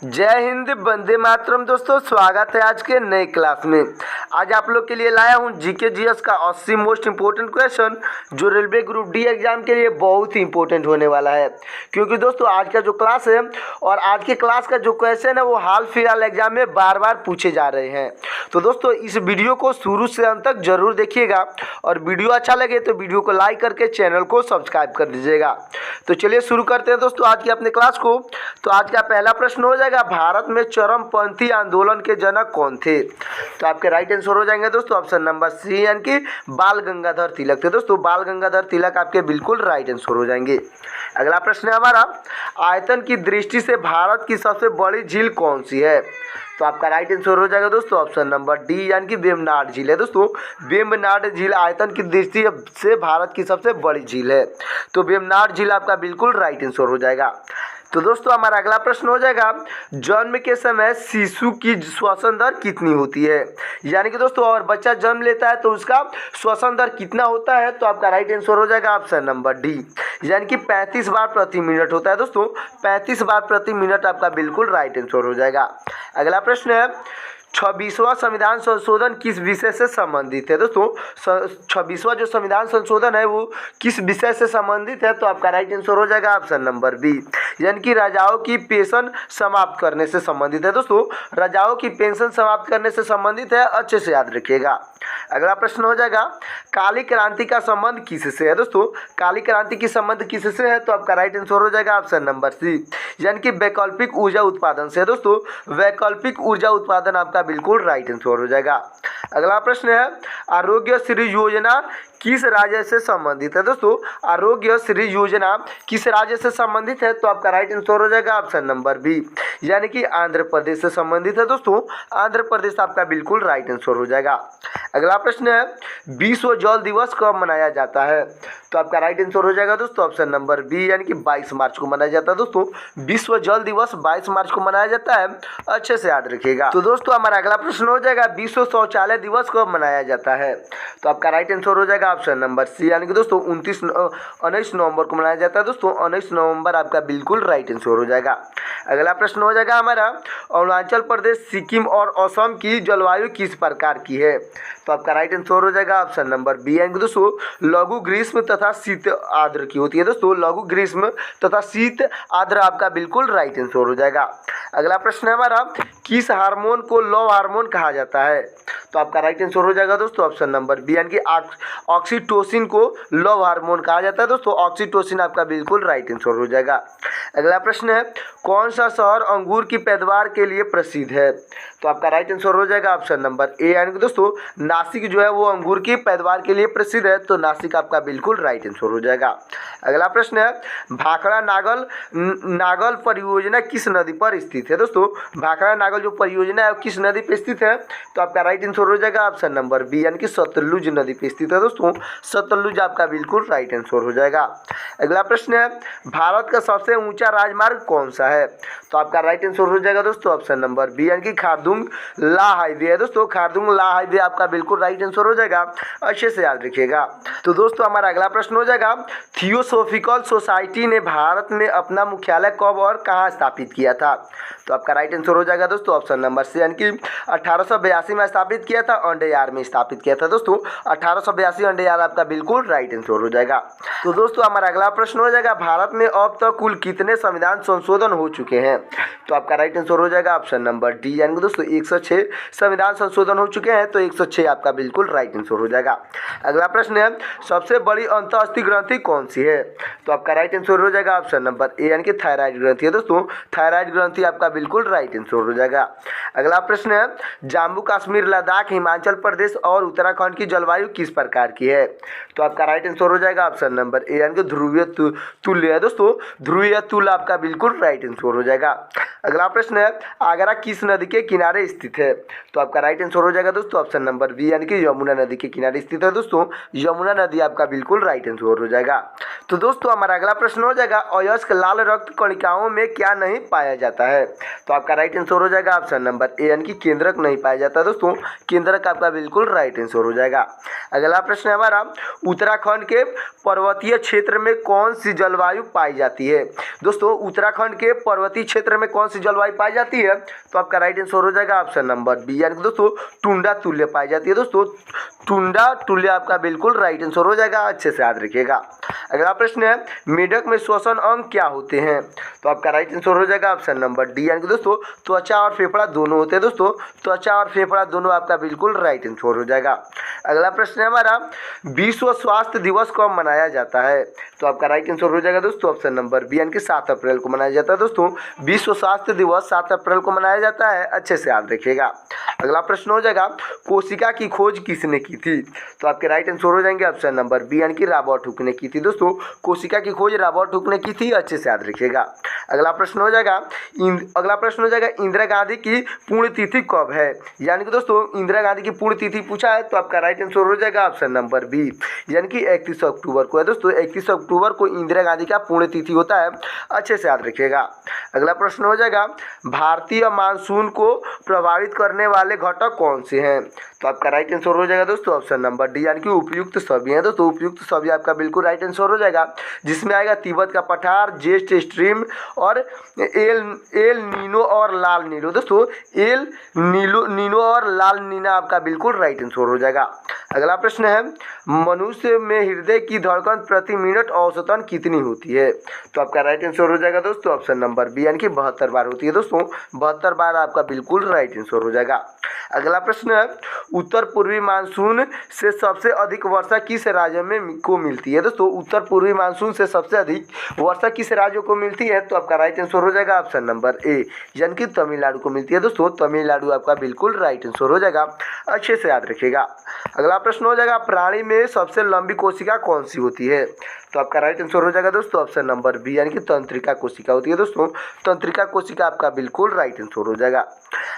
जय हिंद, वंदे मातरम। दोस्तों, स्वागत है आज के नए क्लास में। आज आप लोग के लिए लाया हूं जीके जीएस का 80 मोस्ट इंपोर्टेंट क्वेश्चन, जो रेलवे ग्रुप डी एग्जाम के लिए बहुत ही इंपॉर्टेंट होने वाला है। क्योंकि दोस्तों आज का जो क्लास है और आज के क्लास का जो क्वेश्चन है वो हाल फिलहाल एग्जाम में बार बार पूछे जा रहे हैं। तो दोस्तों इस वीडियो को शुरू से अंत तक जरूर देखिएगा और वीडियो अच्छा लगे तो वीडियो को लाइक करके चैनल को सब्सक्राइब कर दीजिएगा। तो चलिए शुरू करते हैं दोस्तों आज के अपने क्लास को। तो आज का पहला प्रश्न हो जाएगा, भारत में चरमपंथी आंदोलन के जनक कौन थे? तो आपके राइट आंसर हो जाएंगे दोस्तों ऑप्शन नंबर सी, यानी कि बाल गंगाधर तिलक थे। दोस्तों बाल गंगाधर तिलक आपके बिल्कुल राइट आंसर हो जाएंगे। अगला प्रश्न है हमारा, आयतन की दृष्टि से भारत की सबसे बड़ी झील कौन सी है? तो आपका राइट आंसर हो जाएगा दोस्तों ऑप्शन नंबर डी, यानी कि वेम्बनाड झील है। दोस्तों वेम्बनाड झील आयतन की दृष्टि से भारत की सबसे बड़ी झील है। तो वेम्बनाड झील आपका बिल्कुल राइट आंसर हो जाएगा। तो दोस्तों हमारा अगला प्रश्न हो जाएगा, जन्म के समय शिशु की श्वसन दर कितनी होती है? यानी कि दोस्तों और बच्चा जन्म लेता है तो उसका श्वसन दर कितना होता है? तो आपका राइट आंसर हो जाएगा ऑप्शन नंबर डी, यानी कि 35 बार प्रति मिनट होता है। दोस्तों 35 बार प्रति मिनट आपका बिल्कुल राइट आंसर हो जाएगा। अगला प्रश्न है, 26वां संविधान संशोधन किस विषय से संबंधित है? दोस्तों 26वां जो संविधान संशोधन है वो किस विषय से संबंधित है? तो आपका राइट आंसर हो जाएगा ऑप्शन नंबर बी, यानी कि राजाओं की पेंशन समाप्त करने से संबंधित है। दोस्तों राजाओं की पेंशन समाप्त करने से संबंधित है, अच्छे से याद रखिएगा। अगला प्रश्न हो जाएगा, काली क्रांति का संबंध किससे है? दोस्तों काली क्रांति की संबंध किससे है? तो आपका राइट आंसर हो जाएगा ऑप्शन नंबर सी, यानी कि वैकल्पिक ऊर्जा उत्पादन से। दोस्तों वैकल्पिक ऊर्जा उत्पादन आपका बिल्कुल राइट आंसर हो जाएगा। अगला प्रश्न है, आरोग्य श्री योजना किस राज्य से संबंधित है? दोस्तों आरोग्य श्री योजना किस राज्य से संबंधित है? तो आपका राइट आंसर हो जाएगा ऑप्शन नंबर बी, यानी कि आंध्र प्रदेश से संबंधित है। दोस्तों आंध्र प्रदेश आपका बिल्कुल राइट आंसर हो जाएगा। अगला प्रश्न है, विश्व जल दिवस कब मनाया जाता है? तो आपका राइट आंसर हो जाएगा दोस्तों ऑप्शन नंबर बी, यानी कि 22 मार्च को मनाया जाता है। दोस्तों विश्व जल दिवस 22 मार्च को मनाया जाता है, अच्छे से याद रखिएगा। तो दोस्तों हमारा अगला प्रश्न हो जाएगा, विश्व शौचालय दिवस कब मनाया जाता है? तो आपका राइट आंसर हो जाएगा ऑप्शन नंबर सी, यानी कि दोस्तों 19 नवंबर को मनाया जाता है। दोस्तों 19 नवंबर आपका बिल्कुल राइट आंसर हो जाएगा। अगला प्रश्न हो जाएगा हमारा, अरुणाचल प्रदेश, सिक्किम और असम की जलवायु किस प्रकार की है? तो आपका राइट आंसर हो जाएगा ऑप्शन नंबर बी, यानी कि दोस्तों लघु ग्रीष्म तथा शीत आर्द्र की होती है। दोस्तों लघु ग्रीष्म तथा शीत आर्द्र आपका बिल्कुल राइट आंसर हो जाएगा। अगला प्रश्न है हमारा, किस हार्मोन को लव हार्मोन कहा जाता है? तो आपका राइट आंसर हो जाएगा दोस्तों ऑप्शन नंबर बी, यानी कि ऑक्सीटोसिन को लव हार्मोन कहा जाता है। दोस्तों ऑक्सीटोसिन आपका बिल्कुल राइट आंसर हो जाएगा। अगला प्रश्न है, कौन सा शहर अंगूर की पैदावार के लिए प्रसिद्ध है? तो आपका राइट आंसर हो जाएगा ऑप्शन नंबर ए, यानी कि दोस्तों नासिक जो है वो अंगूर की पैदावार के लिए प्रसिद्ध है। तो नासिक आपका बिल्कुल राइट आंसर हो जाएगा। अगला प्रश्न है, भाखड़ा नागल परियोजना किस नदी पर स्थित है? दोस्तों भाखड़ा नागल जो परियोजना है किस नदी पर स्थित है? तो आपका राइट आंसर हो जाएगा ऑप्शन नंबर बी, यानी कि सतलुज नदी पर स्थित है। दोस्तों सतलुज आपका बिल्कुल राइट आंसर हो जाएगा। अगला प्रश्न है, भारत का सबसे ऊंचा राजमार्ग कौन सा है? तो आपका राइट आंसर हो जाएगा दोस्तों ऑप्शन नंबर बी, यानी कि खारदुंग ला हाईवे है। दोस्तों खारदुंग ला हाईवे आपका बिल्कुल राइट आंसर हो जाएगा, अच्छे से याद रखिएगा। तो दोस्तों हमारा अगला प्रश्न हो जाएगा, थियोसॉफिकल सोसाइटी ने भारत में अपना मुख्यालय कब और कहाँ स्थापित किया था? तो आपका राइट आंसर हो जाएगा दोस्तों ऑप्शन नंबर सी, यानी कि 1882 में स्थापित किया था, अंडयार में स्थापित किया था। दोस्तों 1882 अंडयार आपका बिल्कुल राइट आंसर हो जाएगा। तो दोस्तों हमारा अगला प्रश्न हो जाएगा, भारत में अब तक कुल कितने संविधान संशोधन हो चुके हैं? तो आपका राइट आंसर हो जाएगा ऑप्शन नंबर डी, यानी कि दोस्तों 106 संविधान संशोधन हो चुके हैं। तो 106 आपका बिल्कुल राइट आंसर हो जाएगा। अगला प्रश्न है, सबसे बड़ी अंतःस्थि ग्रंथि कौन सी है? तो आपका राइट आंसर हो जाएगा ऑप्शन नंबर ए, यानी कि थायराइड ग्रंथि है। दोस्तों थायराइड ग्रंथि आपका बिल्कुल राइट आंसर हो जाएगा। अगला प्रश्न है, जम्मू कश्मीर, लद्दाख, हिमाचल प्रदेश और उत्तराखंड की जलवायु किस प्रकार की है? तो आपका राइट आंसर हो जाएगा ऑप्शन नंबर ए, यानी कि ध्रुवीय तुल्य है। दोस्तों ध्रुवीय तुल्य आपका बिल्कुल राइट आंसर हो जाएगा। अगला प्रश्न है, आगरा किस नदी के किनारे स्थित है? तो आपका राइट आंसर हो जाएगा दोस्तों ऑप्शन नंबर बी, यानी कि यमुना नदी के किनारे स्थित है। दोस्तों यमुना नदी आपका बिल्कुल राइट आंसर हो जाएगा। तो दोस्तों हमारा अगला प्रश्न हो जाएगा, अयस्क लाल रक्त कणिकाओं में क्या नहीं पाया जाता है? तो आपका राइट आंसर हो जाएगा ऑप्शन नंबर ए, यानी कि केंद्रक नहीं पाया जाता। दोस्तों केंद्रक आपका बिल्कुल राइट आंसर हो जाएगा। अगला प्रश्न है हमारा, उत्तराखंड के पर्वतीय क्षेत्र में कौन सी जलवायु पाई जाती है। दोस्तों उत्तराखंड के पर्वतीय क्षेत्र में कौन सी जलवायु पाई जाती है, तो आपका राइट आंसर हो जाएगा ऑप्शन नंबर बी, यानी कि दोस्तों टुंडा तुल्य पाई जाती है। दोस्तों टुंडा तुल्य आपका बिल्कुल राइट आंसर हो जाएगा, अच्छे से याद रखिएगा। अगला प्रश्न है, मेढक में श्वसन अंग क्या होते हैं, तो आपका राइट आंसर हो जाएगा ऑप्शन नंबर डी, यानी कि दोस्तों त्वचा और फेफड़ा दोनों होते हैं। दोस्तों त्वचा और फेफड़ा दोनों आपका बिल्कुल राइट आंसर हो जाएगा। अगला प्रश्न है हमारा, विश्व स्वास्थ्य दिवस कब मनाया जाता है, तो आपका राइट आंसर हो जाएगा दोस्तों ऑप्शन नंबर बी, यानी कि 7 अप्रैल को मनाया जाता है। दोस्तों विश्व स्वास्थ्य दिवस 7 अप्रैल को मनाया जाता है, अच्छे से याद रखिएगा। अगला प्रश्न हो जाएगा, कोशिका की खोज किसने की थी, तो आपके राइट आंसर हो जाएंगे ऑप्शन नंबर बी, यानी कि रॉबर्ट हुक ने की थी। दोस्तों कोशिका की खोज रॉबर्ट हुक ने की थी, अच्छे से याद रखिएगा। अगला प्रश्न हो जाएगा, इंदिरा गांधी की पुण्यतिथि कब है, यानी कि दोस्तों इंदिरा गांधी की पुण्यतिथि पूछा है, तो आपका राइट आंसर हो जाएगा ऑप्शन नंबर बी, यानी कि 31 अक्टूबर को है। दोस्तों 31 अक्टूबर को इंदिरा गांधी का पुण्यतिथि होता है, अच्छे से याद रखिएगा। अगला प्रश्न हो जाएगा, भारतीय मानसून को प्रभावित करने वाले घटक कौन से हैं, तो आपका राइट आंसर हो जाएगा दोस्तों ऑप्शन नंबर डी, यानी कि उपयुक्त सभी हैं। दोस्तों उपयुक्त सभी आपका बिल्कुल राइट आंसर हो जाएगा, जिसमें आएगा तिब्बत का पठार, जेस्ट स्ट्रीम और एल नीनो और लाल नीलो। दोस्तों एल नीनो और लाल नीना आपका बिल्कुल राइट आंसर हो जाएगा। अगला प्रश्न है, मनुष्य में हृदय की धड़कन प्रति मिनट औसतन कितनी होती है, तो आपका राइट आंसर हो जाएगा दोस्तों ऑप्शन नंबर बी, यानी कि 72 बार होती है। दोस्तों 72 बार आपका बिल्कुल राइट आंसर हो जाएगा। अगला प्रश्न है, उत्तर पूर्वी मानसून से सबसे अधिक वर्षा किस राज्य में को मिलती है। दोस्तों उत्तर पूर्वी मानसून से सबसे अधिक वर्षा किस राज्य को मिलती है, तो आपका राइट आंसर हो जाएगा ऑप्शन नंबर ए, यानी कि तमिलनाडु को मिलती है। दोस्तों तमिलनाडु आपका बिल्कुल राइट आंसर हो जाएगा, अच्छे से याद रखिएगा। अगला प्रश्न हो जाएगा, प्राणी में सबसे लंबी कोशिका कौन सी होती है, तो आपका राइट आंसर हो जाएगा दोस्तों ऑप्शन नंबर बी, यानी कि तंत्रिका कोशिका होती है। दोस्तों तंत्रिका कोशिका आपका बिल्कुल राइट आंसर हो जाएगा।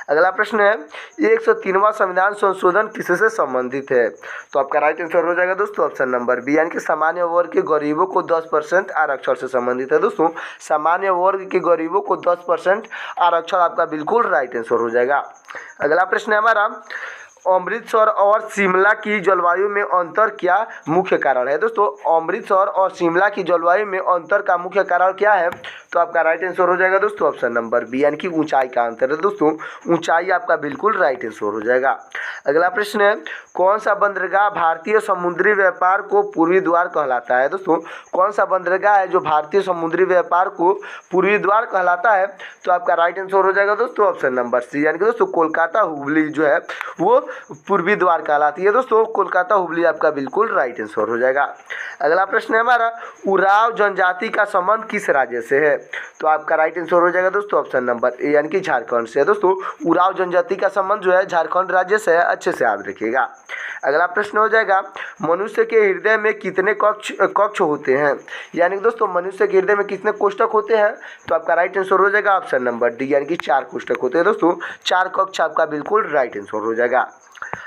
अगला प्रश्न है, 103वां संविधान संशोधन किससे संबंधित है, तो आपका राइट आंसर हो जाएगा दोस्तों ऑप्शन नंबर बी, यानी कि सामान्य वर्ग के गरीबों को 10% आरक्षण से संबंधित है। दोस्तों सामान्य वर्ग के गरीबों को 10% आरक्षण आपका बिल्कुल राइट आंसर हो जाएगा। अगला प्रश्न है हमारा, अमृतसर और शिमला की जलवायु में अंतर क्या मुख्य कारण है। दोस्तों अमृतसर और शिमला की जलवायु में अंतर का मुख्य कारण क्या है, तो आपका राइट आंसर हो जाएगा दोस्तों ऑप्शन नंबर बी, यानी कि ऊंचाई का अंतर है। दोस्तों ऊंचाई आपका बिल्कुल राइट आंसर हो जाएगा। अगला प्रश्न है, कौन सा बंदरगाह भारतीय समुद्री व्यापार को पूर्वी द्वार कहलाता है। दोस्तों कौन सा बंदरगाह है जो भारतीय समुद्री व्यापार को पूर्वी द्वार कहलाता है, तो आपका राइट आंसर हो जाएगा दोस्तों ऑप्शन नंबर सी, यानी कि दोस्तों कोलकाता हुबली जो है वो पूर्वी द्वार कहलाती है। दोस्तों कोलकाता हुबली आपका बिल्कुल राइट आंसर हो जाएगा। अगला प्रश्न है हमारा, उराव जनजाति का संबंध किस राज्य से है, तो आपका राइट आंसर हो जाएगा दोस्तों ऑप्शन नंबर ए, यानी कि झारखंड से। दोस्तों उराव जनजाति का संबंध जो है झारखंड राज्य से है, अच्छे से याद रखिएगा। अगला प्रश्न हो जाएगा, मनुष्य के हृदय में कितने कक्ष होते हैं, यानी कि दोस्तों मनुष्य के हृदय में कितने कोष्ठक होते हैं, तो आपका राइट आंसर हो जाएगा ऑप्शन नंबर डी, यानी कि 4 कोष्ठक होते हैं। दोस्तों 4 कक्ष आपका बिल्कुल राइट आंसर हो जाएगा।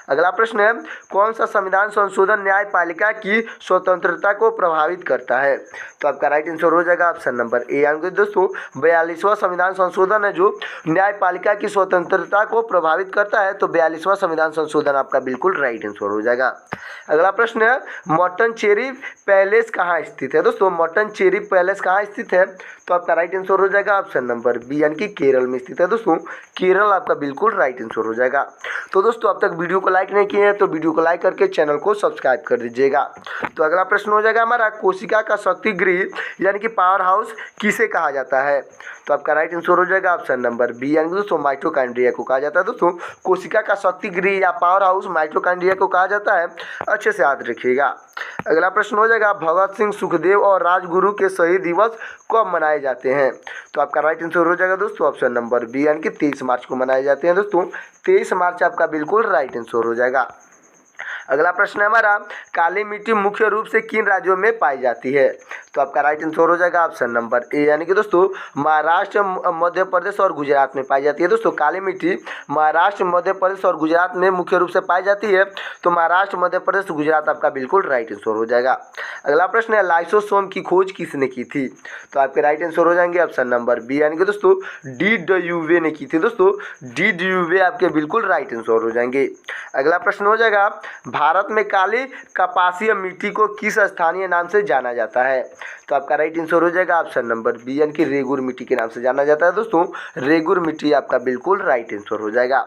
अगला प्रश्न है, कौन सा संविधान संशोधन न्यायपालिका की स्वतंत्रता को प्रभावित करता है, तो आपका राइट आंसर हो जाएगा ऑप्शन नंबर ए, यानी कि दोस्तों 42वां संविधान संशोधन है जो न्यायपालिका की स्वतंत्रता को प्रभावित करता है, तो 42वां संविधान संशोधन आपका बिल्कुल राइट आंसर हो जाएगा। अगला प्रश्न है, मट्टनचेरी पैलेस कहाँ स्थित है। दोस्तों मट्टनचेरी पैलेस कहाँ स्थित है, तो आपका राइट आंसर हो जाएगा ऑप्शन नंबर बी, यानी कि केरल में स्थित है। दोस्तों केरल आपका बिल्कुल राइट आंसर हो जाएगा। तो दोस्तों अब तक वीडियो को लाइक नहीं किए हैं तो वीडियो को लाइक करके चैनल को सब्सक्राइब कर दीजिएगा। तो अगला प्रश्न हो जाएगा हमारा, कोशिका का शक्ति गृह यानी कि पावर हाउस किसे कहा जाता है, तो आपका राइट आंसर हो जाएगा ऑप्शन नंबर बी, यानी कि दोस्तों माइटोकॉन्ड्रिया को कहा जाता है। दोस्तों कोशिका का शक्ति गृह या पावर हाउस माइटोकॉन्ड्रिया को कहा जाता है, अच्छे से याद रखिएगा। अगला प्रश्न हो जाएगा, भगत सिंह, सुखदेव और राजगुरु के शहीद दिवस कब मनाए जाते हैं, तो आपका राइट आंसर हो जाएगा दोस्तों ऑप्शन नंबर बी, यानी कि 23 मार्च को मनाए जाते हैं। दोस्तों 23 मार्च आपका बिल्कुल राइट आंसर हो जाएगा। अगला प्रश्न है हमारा, काली मिट्टी मुख्य रूप से किन राज्यों में पाई जाती है, तो आपका राइट आंसर हो जाएगा ऑप्शन नंबर ए, यानी कि दोस्तों महाराष्ट्र, मध्य प्रदेश और गुजरात में पाई जाती है। दोस्तों काली मिट्टी महाराष्ट्र, मध्य प्रदेश और गुजरात में मुख्य रूप से पाई जाती है। तो महाराष्ट्र, मध्य प्रदेश, गुजरात आपका बिल्कुल राइट आंसर हो जाएगा। अगला प्रश्न है लाइसोसोम की खोज किसने की थी? तो आपके राइट आंसर हो जाएंगे ऑप्शन नंबर बी, यानी कि दोस्तों डी ड्यूवे ने की थी। दोस्तों डी ड्यूवे आपके बिल्कुल राइट आंसर हो जाएंगे। अगला प्रश्न हो जाएगा भारत में काली कपासीय मिट्टी को किस स्थानीय नाम से जाना जाता है? तो आपका राइट आंसर हो जाएगा ऑप्शन नंबर बी, यानी कि रेगुर मिट्टी के नाम से जाना जाता है। दोस्तों रेगुर मिट्टी आपका बिल्कुल राइट आंसर हो जाएगा।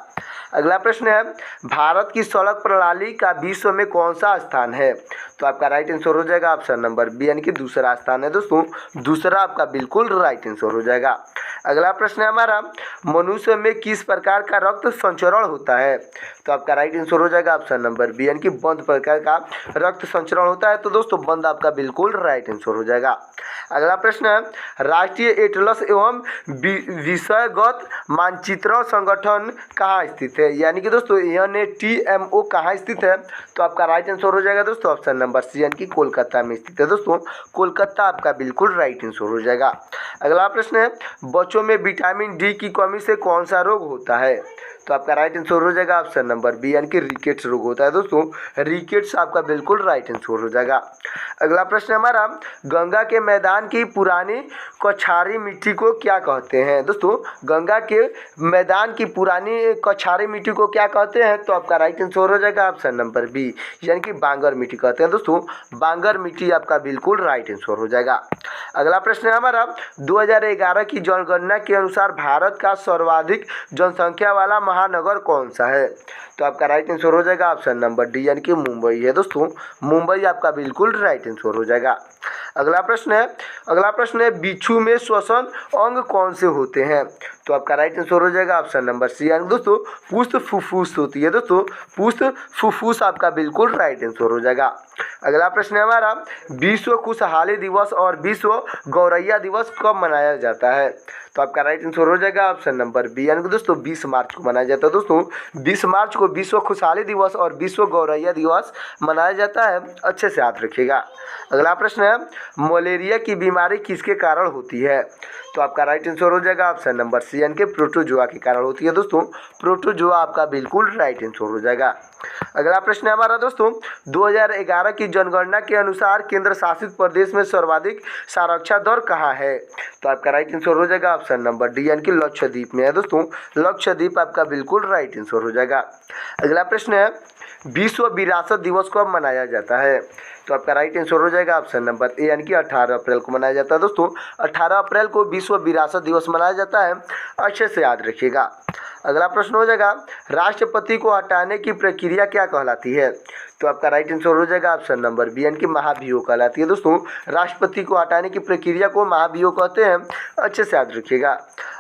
अगला प्रश्न है भारत की सड़क प्रणाली का विश्व में कौन सा स्थान है? तो आपका राइट आंसर हो जाएगा ऑप्शन नंबर बी, यानी कि दूसरा स्थान है। दोस्तों दूसरा आपका बिल्कुल राइट आंसर हो जाएगा। अगला प्रश्न है हमारा मनुष्य में किस प्रकार का रक्त संचरण होता है? तो आपका राइट आंसर हो जाएगा ऑप्शन नंबर बी, यानी कि बंद प्रकार का रक्त संचरण होता है। तो दोस्तों बंद आपका बिल्कुल राइट आंसर हो जाएगा। अगला प्रश्न है राष्ट्रीय एटलस एवं विषयगत मानचित्रण संगठन कहाँ स्थित है? यानी कि दोस्तों NATMO कहाँ स्थित है? तो आपका राइट आंसर हो जाएगा दोस्तों ऑप्शन नंबर सी, यानी कि कोलकाता में स्थित है। दोस्तों कोलकाता आपका बिल्कुल राइट आंसर हो जाएगा। अगला प्रश्न है बच्चों में विटामिन डी की कमी से कौन सा रोग होता है? तो आपका राइट आंसर हो जाएगा ऑप्शन नंबर बी, यानी कि रिकेट्स रोग होता है। दोस्तों रिकेट्स आपका बिल्कुल राइट आंसर हो जाएगा। अगला प्रश्न हमारा गंगा के मैदान की पुरानी कछारी मिट्टी को क्या कहते हैं? दोस्तों गंगा के मैदान की पुरानी कछारी मिट्टी को क्या कहते हैं? तो आपका राइट आंसर हो जाएगा ऑप्शन नंबर बी, यानी कि बांगर मिट्टी कहते हैं। दोस्तों बांगर मिट्टी आपका बिल्कुल राइट आंसर हो जाएगा। अगला प्रश्न है हमारा 2011 की जनगणना के अनुसार भारत का सर्वाधिक जनसंख्या वाला महानगर कौन सा है? तो आपका राइट आंसर हो जाएगा ऑप्शन नंबर डी, यानी कि मुंबई है। दोस्तों मुंबई आपका बिल्कुल राइट आंसर हो जाएगा। अगला प्रश्न है बिच्छू में श्वसन अंग कौन से होते हैं? तो आपका राइट आंसर हो जाएगा ऑप्शन नंबर सी, यानी दोस्तों पुष्ट फुफ्फुस होती है। दोस्तों पुष्ट फुफ्फुस आपका बिल्कुल राइट आंसर हो जाएगा। अगला प्रश्न है हमारा विश्व खुशहाली दिवस और विश्व गौरैया दिवस कब मनाया जाता है? तो आपका राइट आंसर हो जाएगा ऑप्शन नंबर बी, यानी कि दोस्तों 20 मार्च को मनाया जाता है। दोस्तों 20 मार्च को विश्व खुशहाली दिवस और विश्व गौरैया दिवस मनाया जाता है, अच्छे से याद रखिएगा। अगला प्रश्न है मलेरिया की बीमारी किसके कारण होती है? तो आपका राइट आंसर हो जाएगा ऑप्शन नंबर सी, यानी कि प्रोटोजोआ के कारण होती है। दोस्तों प्रोटोजोआ आपका बिल्कुल राइट आंसर हो जाएगा। अगला प्रश्न है हमारा दोस्तों 2011 की जनगणना के अनुसार केंद्र शासित प्रदेश में सर्वाधिक साक्षरता दर कहाँ है? तो आपका राइट आंसर हो जाएगा ऑप्शन नंबर डी, यानी कि लक्षद्वीप में है। दोस्तों लक्षद्वीप आपका बिल्कुल राइट आंसर हो जाएगा। अगला प्रश्न है विश्व विरासत दिवस कब मनाया जाता है? तो आपका राइट आंसर हो जाएगा ऑप्शन नंबर ए, यानी कि 18 अप्रैल को मनाया जाता है। दोस्तों 18 अप्रैल को विश्व विरासत दिवस मनाया जाता है, अच्छे से याद रखिएगा। अगला प्रश्न हो जाएगा राष्ट्रपति को हटाने की प्रक्रिया क्या कहलाती है? तो आपका राइट आंसर हो जाएगा ऑप्शन नंबर बी, यानी कि महाभियोग कहलाती है। दोस्तों राष्ट्रपति को हटाने की प्रक्रिया को महाभियोग कहते हैं, अच्छे से याद रखिएगा।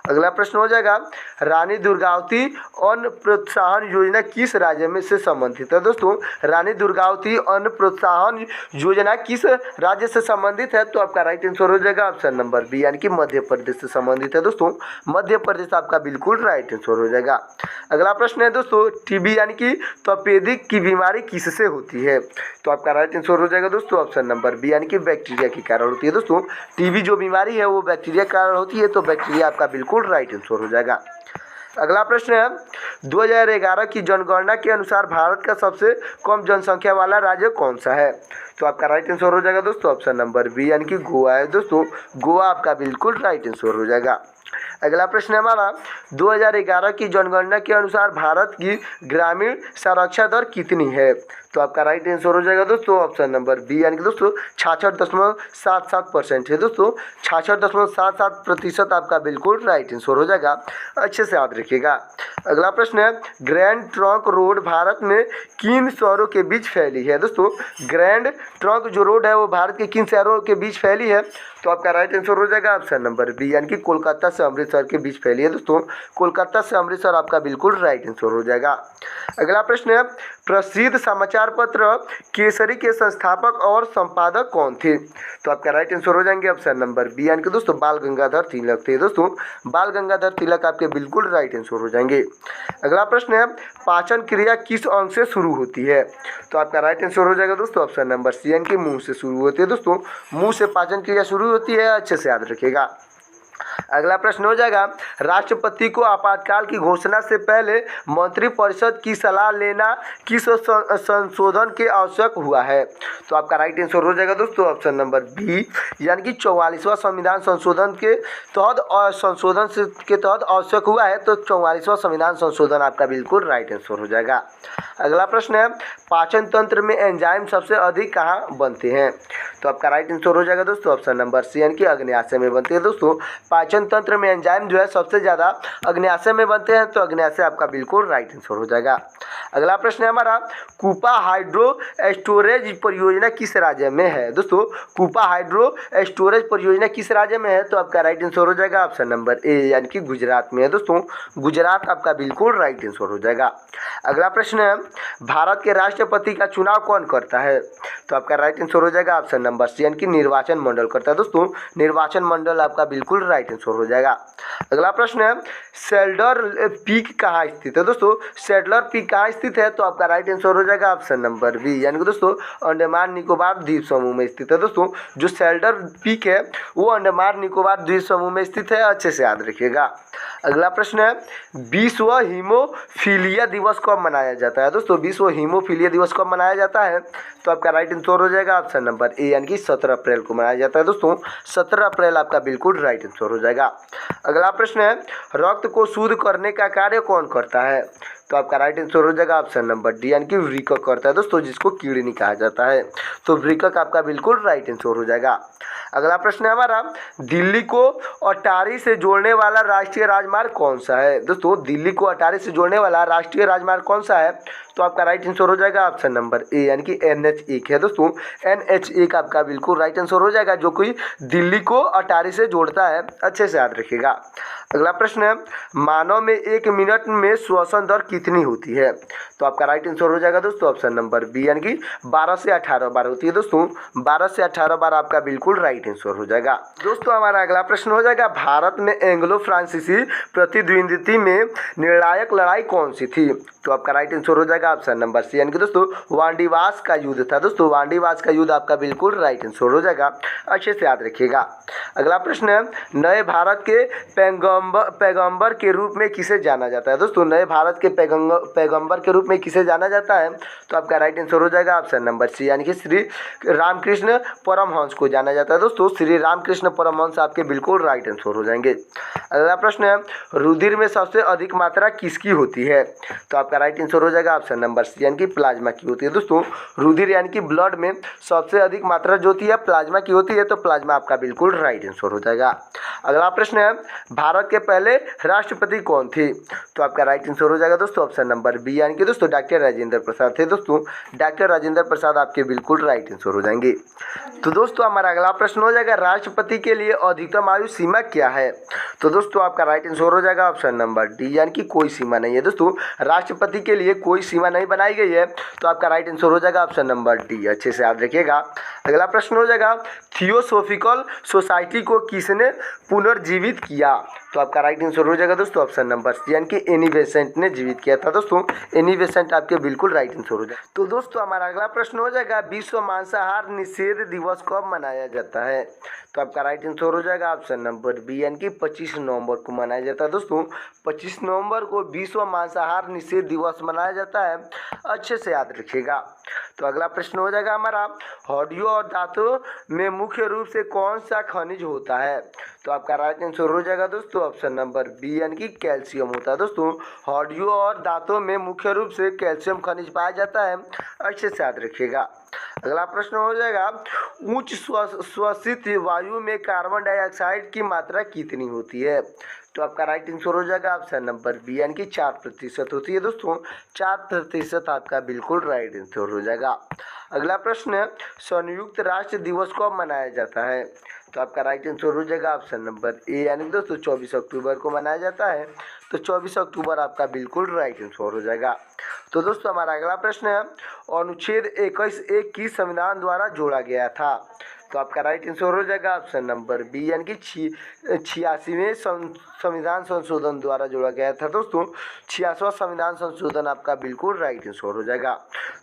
अगला प्रश्न हो जाएगा रानी दुर्गावती अन्न प्रोत्साहन योजना किस राज्य में से संबंधित है? दोस्तों रानी दुर्गावती अन्न प्रोत्साहन योजना किस राज्य से संबंधित है? तो आपका राइट आंसर हो जाएगा ऑप्शन नंबर बी, यानी कि मध्य प्रदेश से संबंधित है। दोस्तों मध्य प्रदेश आपका बिल्कुल राइट आंसर हो जाएगा। अगला प्रश्न है दोस्तों टीबी यानी कि तपेदिक की बीमारी किससे होती है? तो आपका राइट आंसर हो जाएगा दोस्तों ऑप्शन नंबर बी, यानी कि बैक्टीरिया के कारण होती है। दोस्तों टीबी जो बीमारी है वो बैक्टीरिया के कारण होती है, तो बैक्टीरिया आपका बिल्कुल राइट आंसर हो जाएगा। अगला प्रश्न है 2011 की जनगणना के अनुसार भारत का सबसे कम जनसंख्या वाला राज्य कौन सा है? तो आपका राइट आंसर हो जाएगा दोस्तों ऑप्शन नंबर बी, यानी कि गोवा है। दोस्तों गोवा आपका बिल्कुल राइट आंसर हो जाएगा। अगला प्रश्न है हमारा 2011 की जनगणना के अनुसार भारत की ग्रामीण साक्षरता दर कितनी है? तो आपका राइट आंसर हो जाएगा दोस्तों ऑप्शन नंबर बी, यानी कि दोस्तों 66.77% है। दोस्तों 66.77% आपका बिल्कुल राइट आंसर हो जाएगा, अच्छे से याद रखिएगा। अगला प्रश्न है ग्रैंड ट्रंक रोड भारत में किन शहरों के बीच फैली है? दोस्तों ग्रैंड ट्रंक जो रोड है वो भारत के किन शहरों के बीच फैली है? तो आपका राइट आंसर हो जाएगा ऑप्शन नंबर बी, यानी कि कोलकाता से अमृतसर के बीच फैली है। दोस्तों कोलकाता से अमृतसर आपका बिल्कुल राइट आंसर हो जाएगा। अगला प्रश्न है प्रसिद्ध समाचार पत्र केसरी के संस्थापक और संपादक कौन थे? तो आपका राइट आंसर हो जाएंगे ऑप्शन नंबर बी यानी कि दोस्तों बाल गंगाधर तिलक थे। दोस्तों बाल गंगाधर तिलक आपके बिल्कुल राइट आंसर हो जाएंगे। अगला प्रश्न है, पाचन क्रिया किस अंग से शुरू होती है? तो आपका राइट आंसर हो जाएगा दोस्तों ऑप्शन नंबर सी यानी कि मुंह से शुरू होती है। दोस्तों मुंह से पाचन क्रिया शुरू होती है, अच्छे से याद रखिएगा। अगला प्रश्न हो जाएगा, राष्ट्रपति को आपातकाल की घोषणा से पहले मंत्रिपरिषद की सलाह लेना किस संशोधन के आवश्यक हुआ है? तो आपका राइट आंसर हो जाएगा दोस्तों ऑप्शन नंबर बी यानी कि 44वां संविधान संशोधन के तहत आवश्यक हुआ है। तो 44वां संविधान संशोधन आपका बिल्कुल राइट आंसर हो जाएगा। अगला प्रश्न है, पाचन तंत्र में एंजाइम सबसे अधिक कहाँ बनते हैं? तो आपका राइट आंसर हो जाएगा दोस्तों ऑप्शन नंबर सी यानी कि अग्न्याशय में बनते हैं। दोस्तों पाचन तंत्र में एंजाइम जो है सबसे ज़्यादा अग्न्याशय में बनते हैं, तो अग्न्याशय आपका बिल्कुल राइट आंसर हो जाएगा। अगला प्रश्न है हमारा, कूपा हाइड्रो स्टोरेज परियोजना किस राज्य में है? दोस्तों कूपा हाइड्रो स्टोरेज परियोजना किस राज्य में है? तो आपका राइट आंसर हो जाएगा ऑप्शन नंबर ए यानी कि गुजरात में है। दोस्तों गुजरात आपका बिल्कुल राइट आंसर हो जाएगा। अगला प्रश्न है, भारत के राष्ट्रपति का चुनाव कौन करता है? तो आपका राइट आंसर हो जाएगा ऑप्शन नंबर सी यानी कि निर्वाचन मंडल करता है। दोस्तों निर्वाचन मंडल आपका बिल्कुल राइट आंसर हो जाएगा। अगला प्रश्न है, सेल्डर पीक कहाँ स्थित है? दोस्तों सेल्डर पीक कहाँ स्थित है? तो आपका राइट आंसर हो जाएगा ऑप्शन नंबर बी यानी कि दोस्तों अंडमान निकोबार द्वीप समूह में स्थित है। दोस्तों जो सेल्डर पीक है वो अंडमान निकोबार द्वीप समूह में स्थित है, अच्छे से याद रखिएगा। अगला प्रश्न है, विश्व हीमोफीलिया दिवस कब मनाया जाता है? दोस्तों विश्व हीमोफीलिया दिवस कब मनाया जाता है? तो आपका राइट आंसर हो जाएगा ऑप्शन नंबर ए यानी कि 17 अप्रैल को मनाया जाता है। दोस्तों 17 अप्रैल आपका बिल्कुल राइट आंसर हो जाएगा। अगला प्रश्न है, रक्त को शुद्ध करने का कार्य कौन करता है? तो आपका राइट आंसर हो जाएगा ऑप्शन नंबर डी यानी कि वृक्क करता है। दोस्तों जिसको किडनी कहा जाता है, तो वृक्क आपका बिल्कुल राइट आंसर हो जाएगा। अगला प्रश्न है हमारा, दिल्ली को अटारी से जोड़ने वाला राष्ट्रीय राजमार्ग कौन सा है? दोस्तों दिल्ली को अटारी से जोड़ने वाला राष्ट्रीय राजमार्ग कौन सा है? तो आपका राइट आंसर हो जाएगा ऑप्शन नंबर ए यानी कि NH1 है। दोस्तों NH1 आपका बिल्कुल राइट आंसर हो जाएगा, जो कि दिल्ली को अटारी से जोड़ता है, अच्छे से याद रखिएगा। अगला प्रश्न है, मानव में 1 मिनट में श्वसन दर कितनी होती है? तो आपका राइट आंसर हो जाएगा दोस्तों ऑप्शन नंबर बी यानी कि 12 से 18 बार होती है। दोस्तों 12 से 18 बार आपका बिल्कुल राइट आंसर हो जाएगा। दोस्तों हमारा अगला प्रश्न हो जाएगा, भारत में एंग्लो फ्रांसीसी प्रतिद्वंद्वी में निर्णायक लड़ाई कौन सी थी? तो आपका राइट आंसर हो जाएगा ऑप्शन नंबर सी यानी कि दोस्तों वांडीवास का युद्ध था। दोस्तों वांडीवास का युद्ध आपका बिल्कुल राइट आंसर हो जाएगा, अच्छे से याद रखिएगा। अगला प्रश्न है, नए भारत के पैगंबर के रूप में किसे जाना जाता है? दोस्तों नए भारत के पैगंबर के रूप में किसे जाना जाता है? तो आपका राइट आंसर हो जाएगा ऑप्शन नंबर सी यानी कि श्री रामकृष्ण परमहंस को जाना जाता है। दोस्तों श्री रामकृष्ण परमहंस आपके बिल्कुल राइट आंसर हो जाएंगे। अगला प्रश्न है, रुधिर में सबसे अधिक मात्रा किसकी होती है? तो आपका राइट आंसर हो जाएगा ऑप्शन नंबर सी यानी कि प्लाज्मा की होती है। दोस्तों रुधिर यानी कि ब्लड में सबसे अधिक मात्रा जो होती है प्लाज्मा की होती है, तो प्लाज्मा आपका बिल्कुल राइट आंसर हो जाएगा। अगला प्रश्न है, भारत के पहले राष्ट्रपति कौन थे? तो आपका राइट आंसर हो जाएगा दोस्तों ऑप्शन नंबर बी यानी कि दोस्तों डॉक्टर राजेंद्र प्रसाद थे। दोस्तों डॉक्टर राजेंद्र प्रसाद आपके बिल्कुल राइट आंसर हो जाएंगे। तो दोस्तों हमारा अगला प्रश्न हो जाएगा, राष्ट्रपति के लिए अधिकतम आयु सीमा क्या है? तो दोस्तों आपका राइट आंसर हो जाएगा ऑप्शन नंबर डी यानी कि कोई सीमा नहीं है। दोस्तों राष्ट्रपति के लिए कोई सीमा नहीं बनाई गई है, तो आपका राइट आंसर हो जाएगा ऑप्शन नंबर डी, अच्छे से याद रखिएगा। अगला प्रश्न हो जाएगा, थियोसॉफिकल सोसाइटी को किसने पुनर्जीवित किया? तो आपका राइट आंसर हो जाएगा दोस्तों ऑप्शन नंबर सी यानी कि एनी बेसेंट ने जीवित किया था। दोस्तों एनी बेसेंट आपके बिल्कुल राइट आंसर हो जाएगा। तो दोस्तों हमारा अगला प्रश्न हो जाएगा, विश्व मांसाहार निषेध दिवस कब मनाया जाता है? तो आपका राइट आंसर हो जाएगा ऑप्शन नंबर बी यानी कि 25 नवंबर को मनाया जाता है। दोस्तों 25 नवंबर को विश्व मांसाहार निषेध दिवस मनाया जाता है, अच्छे से याद रखिएगा। तो अगला प्रश्न हो जाएगा हमारा, हड्डियों और दांतों में मुख्य रूप से कौन सा खनिज होता है? तो आपका राइट आंसर हो जाएगा दोस्तों ऑप्शन नंबर बी यानी कि कैल्शियम होता है। दोस्तों हड्डियों और दांतों में मुख्य रूप से कैल्शियम खनिज पाया जाता है, अच्छे से याद रखिएगा। अगला प्रश्न हो जाएगा, उच्च श्वसित वायु में कार्बन डाइऑक्साइड की मात्रा कितनी होती है? तो आपका राइट आंसर हो जाएगा ऑप्शन नंबर बी यानी कि 4% होती है। दोस्तों 4% आपका बिल्कुल राइट आंसर हो जाएगा। अगला प्रश्न है, संयुक्त राष्ट्र दिवस कब मनाया जाता है? तो आपका राइट आंसर हो जाएगा ऑप्शन नंबर ए यानी कि दोस्तों 24 अक्टूबर को मनाया जाता है, तो 24 अक्टूबर आपका बिल्कुल राइट आंसर हो जाएगा। तो दोस्तों हमारा अगला प्रश्न है, अनुच्छेद 21(1) किस संविधान द्वारा जोड़ा गया था? तो आपका राइट आंसर हो जाएगा ऑप्शन नंबर बी, यानी कि 86वें संविधान संशोधन द्वारा जोड़ा गया था। दोस्तों 86वां संविधान संशोधन आपका बिल्कुल राइट आंसर हो जाएगा।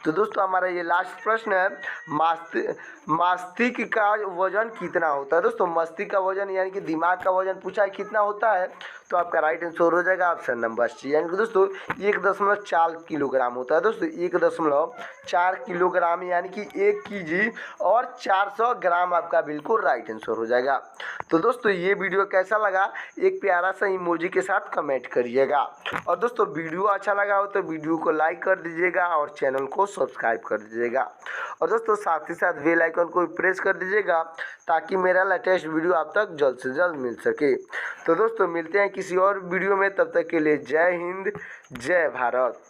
तो दोस्तों हमारा ये लास्ट प्रश्न है, मस्तिष्क का वजन कितना होता है? दोस्तों मस्तिष्क का वजन यानी कि दिमाग का वजन पूछा है कितना होता है, तो आपका राइट आंसर हो जाएगा ऑप्शन नंबर सी, यानी कि दोस्तों 1.4 किलोग्राम होता है। दोस्तों 1.4 किलोग्राम यानी कि 1 केजी और 400 ग्राम आपका बिल्कुल राइट आंसर हो जाएगा। तो दोस्तों ये वीडियो कैसा लगा एक प्यारा सा इमोजी के साथ कमेंट करिएगा, और दोस्तों वीडियो अच्छा लगा हो तो वीडियो को लाइक कर दीजिएगा और चैनल को सब्सक्राइब कर दीजिएगा, और दोस्तों साथ ही साथ बेल आइकन को प्रेस कर दीजिएगा ताकि मेरा लेटेस्ट वीडियो आप तक जल्द से जल्द मिल सके। तो दोस्तों मिलते हैं किसी और वीडियो में, तब तक के लिए जय हिंद, जय भारत।